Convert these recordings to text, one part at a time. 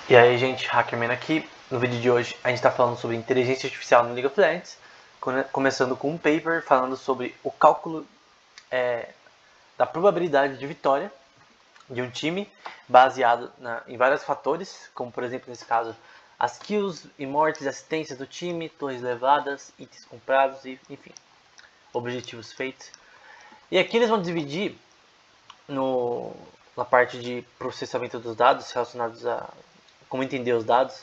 E aí, gente, Hackerman aqui. No vídeo de hoje a gente está falando sobre inteligência artificial no League of Legends, começando com um paper falando sobre o cálculo da probabilidade de vitória de um time baseado em vários fatores, como por exemplo nesse caso as kills, mortes, assistências do time, torres levadas, itens comprados e enfim, objetivos feitos. E aqui eles vão dividir na parte de processamento dos dados relacionados a como entender os dados,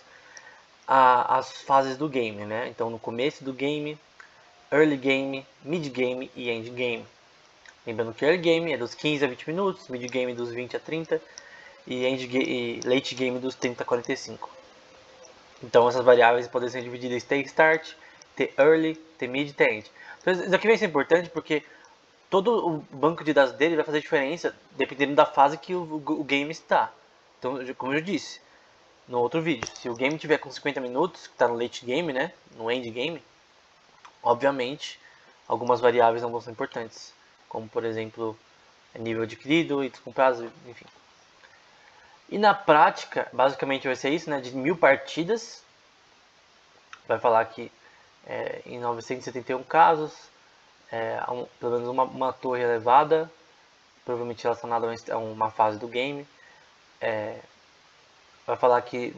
as fases do game, né? Então no começo do game, early game, mid game e end game. Lembrando que early game é dos 15 a 20 minutos, mid game dos 20 a 30 e late game dos 30 a 45. Então essas variáveis podem ser divididas em T start, T early, T mid e T end. Então, isso aqui vai ser importante porque todo o banco de dados dele vai fazer diferença dependendo da fase que o game está. Então, como eu disse no outro vídeo, se o game tiver com 50 minutos, que está no late game, né, no end game, obviamente algumas variáveis não vão ser importantes, como por exemplo nível adquirido, itens comprados, enfim. E na prática, basicamente vai ser isso, né, de 1000 partidas, vai falar que em 971 casos, pelo menos uma torre elevada, provavelmente relacionada a uma fase do game, vai falar que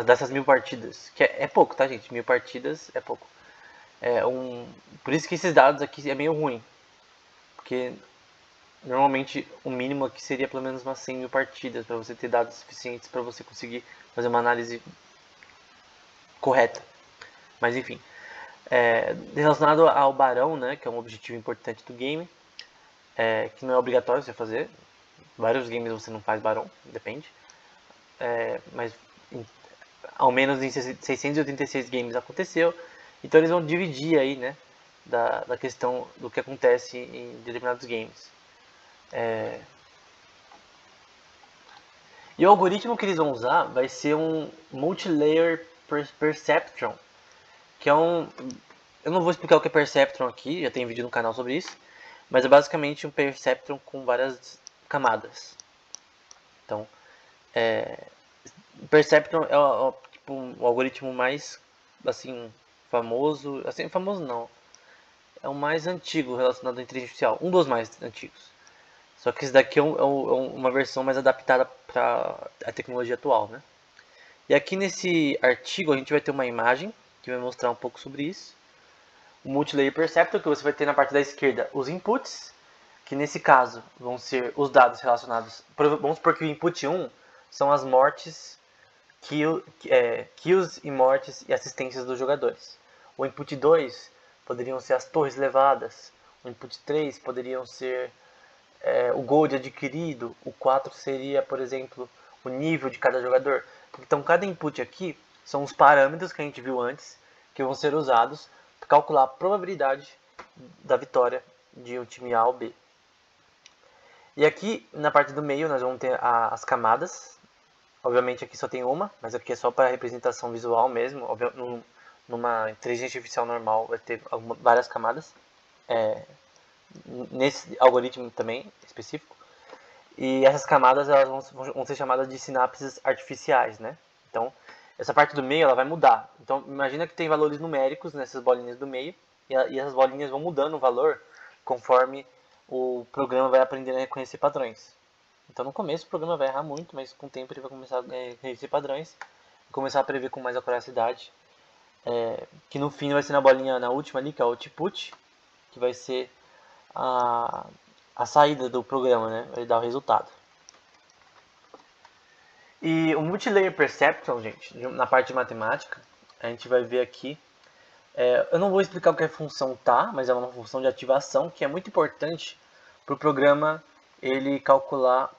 dessas 1000 partidas, que é pouco, tá gente? 1000 partidas é pouco. Por isso que esses dados aqui é meio ruim, porque normalmente o mínimo aqui seria pelo menos umas 100 mil partidas para você ter dados suficientes para você conseguir fazer uma análise correta. Mas enfim, relacionado ao barão, né, que é um objetivo importante do game, que não é obrigatório você fazer. Vários games você não faz barão, depende. Mas ao menos em 686 games aconteceu. Então eles vão dividir aí, né, da questão do que acontece em determinados games. E o algoritmo que eles vão usar vai ser um Multilayer Perceptron, que é um... Eu não vou explicar o que é Perceptron aqui, já tem vídeo no canal sobre isso, mas é basicamente um Perceptron com várias camadas. Então, Perceptron é tipo, um algoritmo mais, assim, famoso... Assim, famoso não. É o mais antigo relacionado à inteligência artificial, um dos mais antigos. Só que esse daqui é uma versão mais adaptada para a tecnologia atual, né? E aqui nesse artigo a gente vai ter uma imagem que vai mostrar um pouco sobre isso. O Multilayer Perceptor, que você vai ter na parte da esquerda os inputs, que nesse caso vão ser os dados relacionados... Vamos supor que o input 1 são as mortes, kills e mortes e assistências dos jogadores. O input 2 poderiam ser as torres levadas. O input 3 poderiam ser o gold adquirido. O 4 seria, por exemplo, o nível de cada jogador. Então cada input aqui são os parâmetros que a gente viu antes, que vão ser usados para calcular a probabilidade da vitória de um time A ou B. E aqui na parte do meio nós vamos ter as camadas. Obviamente aqui só tem uma, mas aqui é só para representação visual mesmo. Numa inteligência artificial normal vai ter várias camadas. Nesse algoritmo também específico. E essas camadas elas vão ser chamadas de sinapses artificiais, né? Então, essa parte do meio ela vai mudar. Então, imagina que tem valores numéricos nessas bolinhas do meio e essas bolinhas vão mudando o valor conforme o programa vai aprendendo a reconhecer padrões. Então, no começo o programa vai errar muito, mas com o tempo ele vai começar a reconhecer padrões e começar a prever com mais acuracidade. Que no fim vai ser na bolinha, na última ali, que é o output, que vai ser a saída do programa, né? Vai dar o resultado. E o Multilayer Perceptron, gente, na parte de matemática, a gente vai ver aqui. Eu não vou explicar o que é função tá, mas é uma função de ativação que é muito importante para o programa ele calcular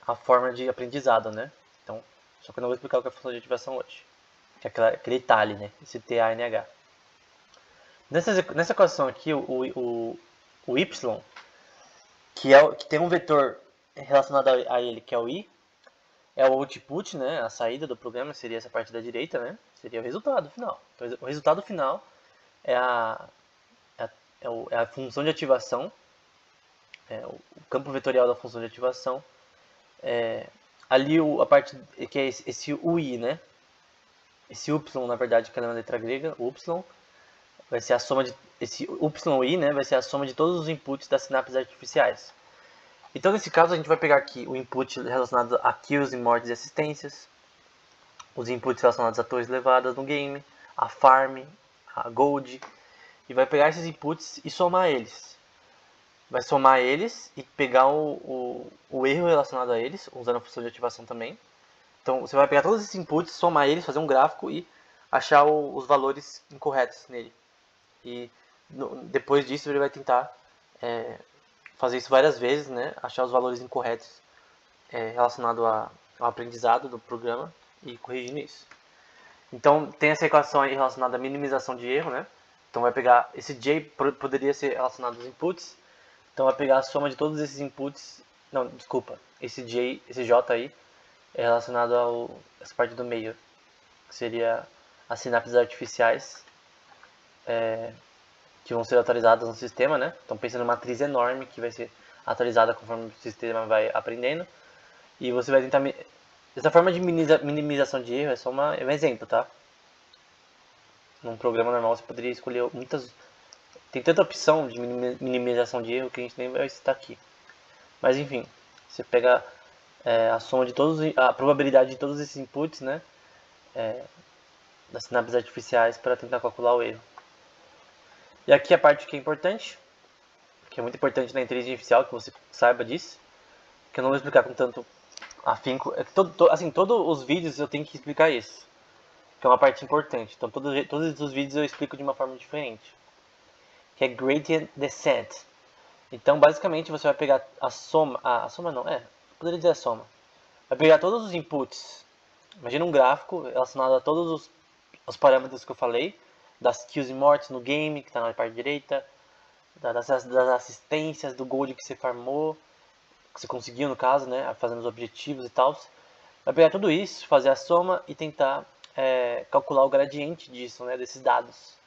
a forma de aprendizado, né? Então, só que eu não vou explicar o que é função de ativação hoje. Que é aquele TANH, né? Esse TANH. Nessa equação aqui, o y, que tem um vetor relacionado a ele, que é o i, é o output, né? A saída do programa seria essa parte da direita, né? Seria o resultado final. Então, o resultado final é a função de ativação, o campo vetorial da função de ativação, ali a parte que é esse UI, né? Esse Y, na verdade, que é uma letra grega, o Y, vai ser a soma de esse YI, né? Vai ser a soma de todos os inputs das sinapses artificiais. Então, nesse caso, a gente vai pegar aqui o input relacionado a kills e mortes e assistências, os inputs relacionados a torres levadas no game, a farm, a gold, e vai pegar esses inputs e somar eles. Vai somar eles e pegar o erro relacionado a eles, usando a função de ativação também. Então, você vai pegar todos esses inputs, somar eles, fazer um gráfico e achar os valores incorretos nele. E depois disso, ele vai tentar fazer isso várias vezes, né? Achar os valores incorretos relacionados ao aprendizado do programa e corrigindo isso. Então, tem essa equação aí relacionada à minimização de erro, né? Então, vai pegar esse J, poderia ser relacionado aos inputs. Então, vai pegar a soma de todos esses inputs. Não, desculpa. Esse J aí é relacionado a essa parte do meio, que seria as sinapses artificiais que vão ser atualizadas no sistema, né? Então, pensa numa matriz enorme que vai ser atualizada conforme o sistema vai aprendendo. E você vai tentar... Essa forma de minimização de erro é só um exemplo, tá? Num programa normal você poderia escolher muitas... Tem tanta opção de minimização de erro que a gente nem vai citar aqui. Mas enfim, você pega a soma de todos... a probabilidade de todos esses inputs, né? Das sinapses artificiais para tentar calcular o erro. E aqui a parte que é importante, que é muito importante na inteligência artificial, que você saiba disso, que eu não vou explicar com tanto afinco. É que todos os vídeos eu tenho que explicar isso, que é uma parte importante. Então todos os vídeos eu explico de uma forma diferente, que é gradient descent. Então basicamente você vai pegar a soma, poderia dizer a soma. Vai pegar todos os inputs, imagina um gráfico relacionado a todos os parâmetros que eu falei, das kills e mortes no game, que está na parte direita, das assistências, do gold que você farmou, que você conseguiu no caso, né, fazendo os objetivos e tal. Vai pegar tudo isso, fazer a soma e tentar calcular o gradiente disso, né, desses dados.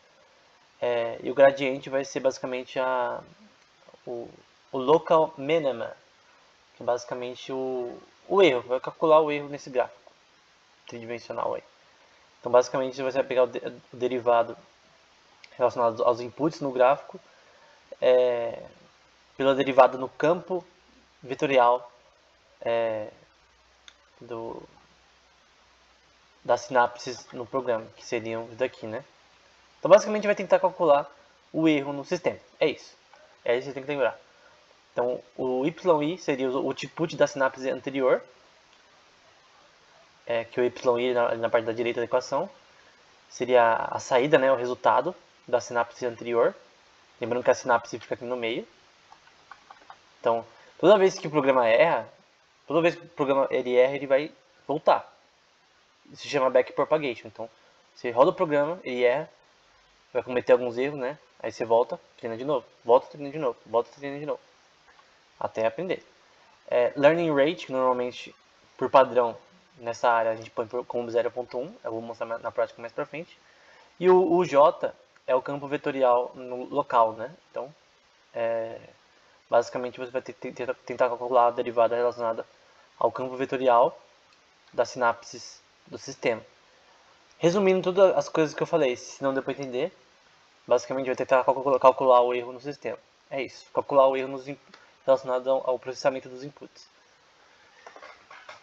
E o gradiente vai ser basicamente o local minima, que é basicamente o erro, vai calcular o erro nesse gráfico tridimensional aí. Então basicamente você vai pegar o derivado relacionado aos inputs no gráfico pela derivada no campo vetorial das sinapses no programa, que seriam isso daqui, né? Então basicamente vai tentar calcular o erro no sistema. É isso. É isso que você tem que lembrar. Então o YI seria o output da sinapse anterior, que o YI na parte da direita da equação seria a saída, né, o resultado da sinapse anterior. Lembrando que a sinapse fica aqui no meio. Então, toda vez que o programa erra, ele vai voltar. Isso se chama backpropagation. Então, você roda o programa, ele erra, vai cometer alguns erros, né? Aí você volta, treina de novo, volta, treina de novo, volta, treina de novo, até aprender. Learning rate, que normalmente, por padrão, nessa área a gente põe como 0.1, eu vou mostrar na prática mais pra frente. E o J é o campo vetorial no local, né? Então, basicamente você vai tentar calcular a derivada relacionada ao campo vetorial das sinapses do sistema. Resumindo todas as coisas que eu falei, se não deu para entender, basicamente vai tentar calcular o erro no sistema. É isso, calcular o erro relacionado ao processamento dos inputs.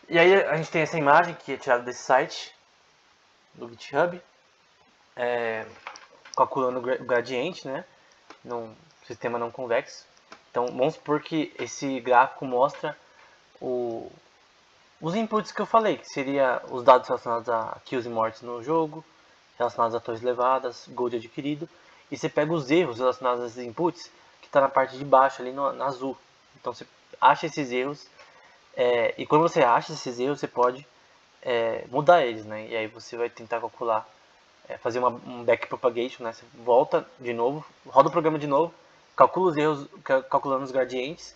E aí a gente tem essa imagem que é tirada desse site, do GitHub, calculando o gradiente, né, num sistema não convexo. Então vamos supor que esse gráfico mostra os inputs que eu falei, que seria os dados relacionados a kills e mortes no jogo, relacionados a torres levadas, gold adquirido, e você pega os erros relacionados a esses inputs, que está na parte de baixo, ali no azul. Então você acha esses erros, e quando você acha esses erros, você pode mudar eles, né? E aí você vai tentar calcular, fazer um backpropagation, né? Você volta de novo, roda o programa de novo, calcula os erros, calculando os gradientes.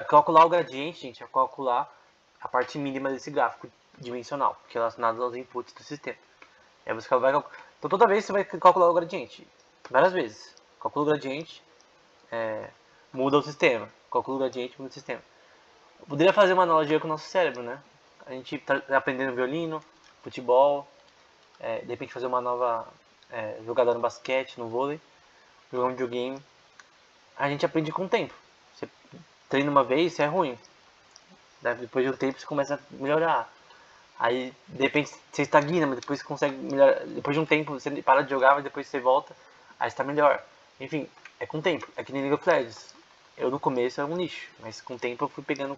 Calcular o gradiente, gente, é calcular a parte mínima desse gráfico dimensional, que é relacionado aos inputs do sistema. Aí você vai então toda vez você vai calcular o gradiente, várias vezes. Calcula o gradiente, muda o sistema. Calcula o gradiente, muda o sistema. Eu poderia fazer uma analogia com o nosso cérebro, né? a gente tá aprendendo violino, futebol, de repente fazer uma nova jogada no basquete, no vôlei, jogar um videogame. A gente aprende com o tempo. Você treina uma vez, isso é ruim. Depois de um tempo você começa a melhorar. Aí de repente você estagna, mas depois você consegue melhorar. Depois de um tempo você para de jogar, mas depois você volta, aí está melhor. Enfim, é com o tempo. É que nem League of Legends. Eu no começo era um lixo, mas com o tempo eu fui pegando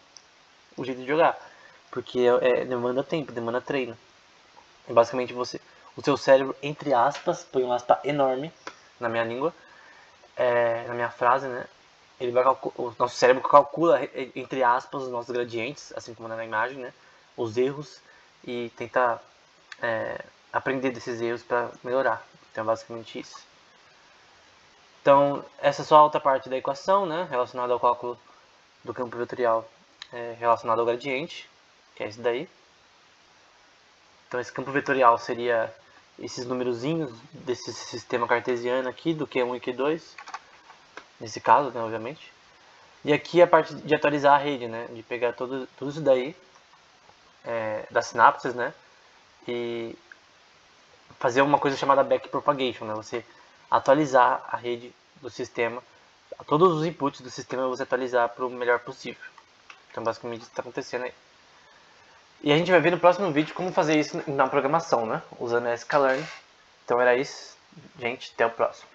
o jeito de jogar. Porque demanda tempo, demanda treino. E basicamente o seu cérebro, entre aspas, põe um aspa enorme na minha língua, na minha frase, né? Ele vai o nosso cérebro calcula, entre aspas, os nossos gradientes, assim como na imagem, né? Os erros e tenta aprender desses erros para melhorar. Então é basicamente isso. Então essa é só a outra parte da equação, né? Relacionada ao cálculo do campo vetorial relacionado ao gradiente, que é esse daí. Então esse campo vetorial seria esses numerozinhos desse sistema cartesiano aqui, do Q1 e Q2, nesse caso, né, obviamente. E aqui a parte de atualizar a rede, né, de pegar tudo isso daí, das sinapses, né, e fazer uma coisa chamada backpropagation, né, você atualizar a rede do sistema, todos os inputs do sistema você atualizar para o melhor possível. Então basicamente isso está acontecendo aí. E a gente vai ver no próximo vídeo como fazer isso na programação, né? Usando a sklearn. Então era isso, gente. Até o próximo.